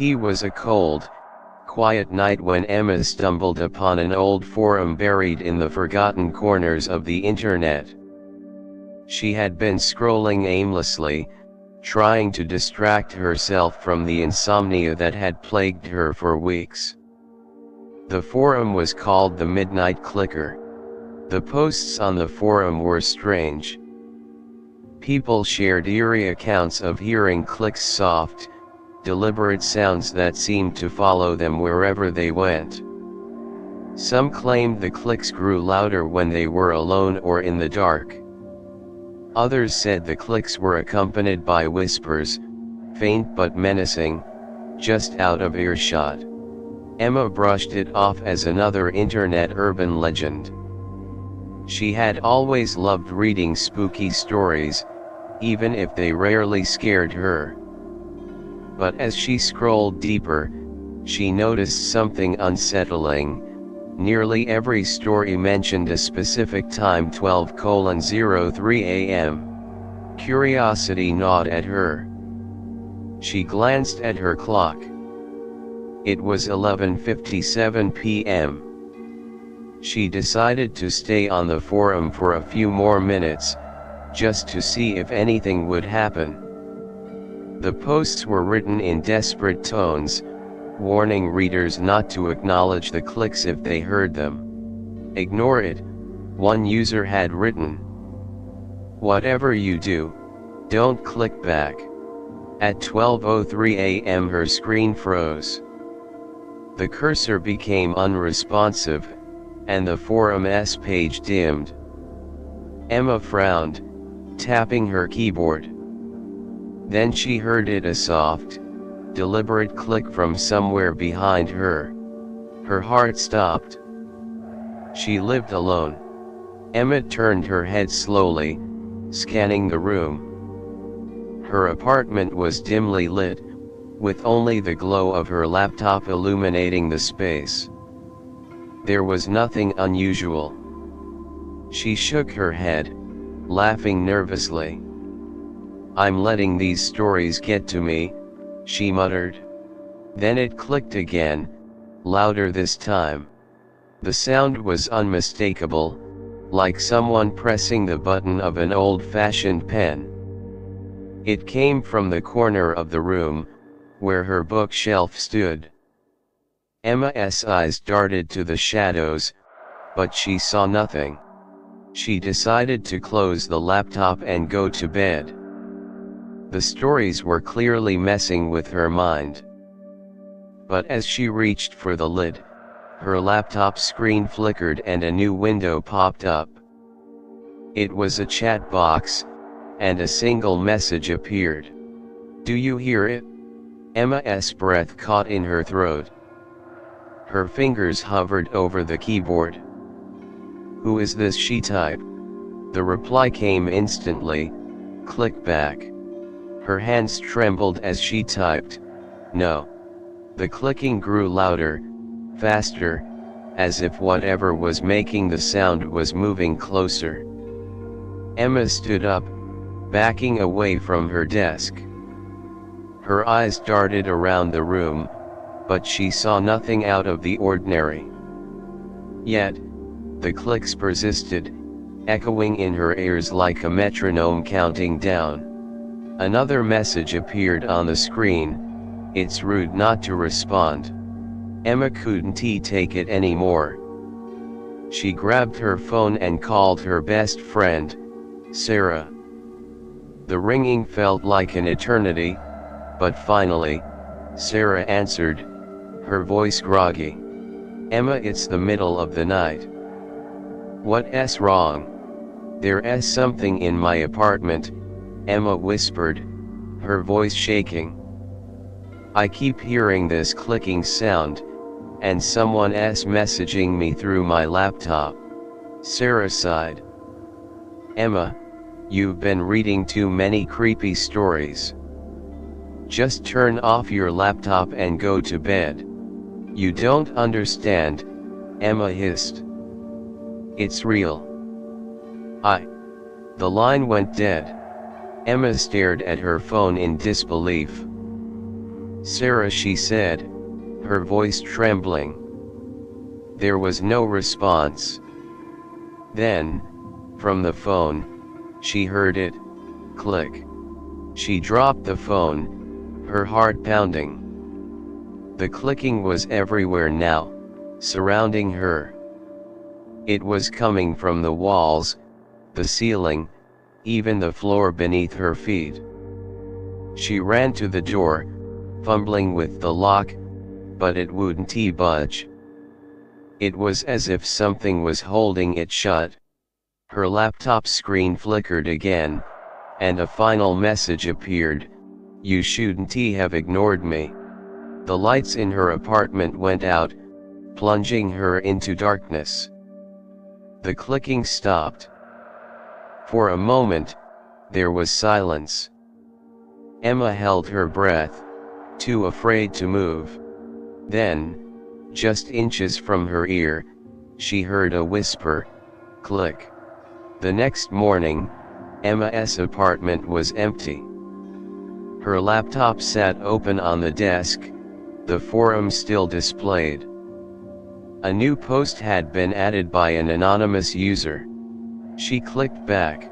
It was a cold, quiet night when Emma stumbled upon an old forum buried in the forgotten corners of the internet. She had been scrolling aimlessly, trying to distract herself from the insomnia that had plagued her for weeks. The forum was called the Midnight Clicker. The posts on the forum were strange. People shared eerie accounts of hearing clicks, soft, deliberate sounds that seemed to follow them wherever they went. Some claimed the clicks grew louder when they were alone or in the dark. Others said the clicks were accompanied by whispers, faint but menacing, just out of earshot. Emma brushed it off as another internet urban legend. She had always loved reading spooky stories, even if they rarely scared her. But as she scrolled deeper, she noticed something unsettling. Nearly every story mentioned a specific time, 12:03 a.m. Curiosity gnawed at her. She glanced at her clock. It was 11:57 p.m. She decided to stay on the forum for a few more minutes, just to see if anything would happen. The posts were written in desperate tones, warning readers not to acknowledge the clicks if they heard them. "Ignore it," one user had written. "Whatever you do, don't click back." At 12:03 a.m. her screen froze. The cursor became unresponsive, and the forum's page dimmed. Emma frowned, tapping her keyboard. Then she heard a soft, deliberate click from somewhere behind her. Her heart stopped. She lived alone. Emma turned her head slowly, scanning the room. Her apartment was dimly lit, with only the glow of her laptop illuminating the space. There was nothing unusual. She shook her head, laughing nervously. "I'm letting these stories get to me," she muttered. Then it clicked again, louder this time. The sound was unmistakable, like someone pressing the button of an old-fashioned pen. It came from the corner of the room, where her bookshelf stood. Emma's eyes darted to the shadows, but she saw nothing. She decided to close the laptop and go to bed. The stories were clearly messing with her mind. But as she reached for the lid, her laptop screen flickered and a new window popped up. It was a chat box, and a single message appeared. "Do you hear it?" Emma's breath caught in her throat. Her fingers hovered over the keyboard. "Who is this?" she typed. The reply came instantly, "Click back." Her hands trembled as she typed, "No." The clicking grew louder, faster, as if whatever was making the sound was moving closer. Emma stood up, backing away from her desk. Her eyes darted around the room, but she saw nothing out of the ordinary. Yet, the clicks persisted, echoing in her ears like a metronome counting down. Another message appeared on the screen, "It's rude not to respond." Emma couldn't take it anymore. She grabbed her phone and called her best friend, Sarah. The ringing felt like an eternity, but finally, Sarah answered, her voice groggy. "Emma, it's the middle of the night." "What's wrong?" "There's something in my apartment," Emma whispered, her voice shaking. "I keep hearing this clicking sound, and someone's messaging me through my laptop." Sarah sighed. "Emma, you've been reading too many creepy stories. Just turn off your laptop and go to bed." "You don't understand," Emma hissed. "It's real." The line went dead. Emma stared at her phone in disbelief. "Sarah," she said, her voice trembling. There was no response. Then, from the phone, she heard it click. She dropped the phone, her heart pounding. The clicking was everywhere now, surrounding her. It was coming from the walls, the ceiling, even the floor beneath her feet. She ran to the door, fumbling with the lock, but it wouldn't budge. It was as if something was holding it shut. Her laptop screen flickered again, and a final message appeared: "You shouldn't have ignored me." The lights in her apartment went out, plunging her into darkness. The clicking stopped. For a moment, there was silence. Emma held her breath, too afraid to move. Then, just inches from her ear, she heard a whisper, click. The next morning, Emma's apartment was empty. Her laptop sat open on the desk, the forum still displayed. A new post had been added by an anonymous user. She clicked back.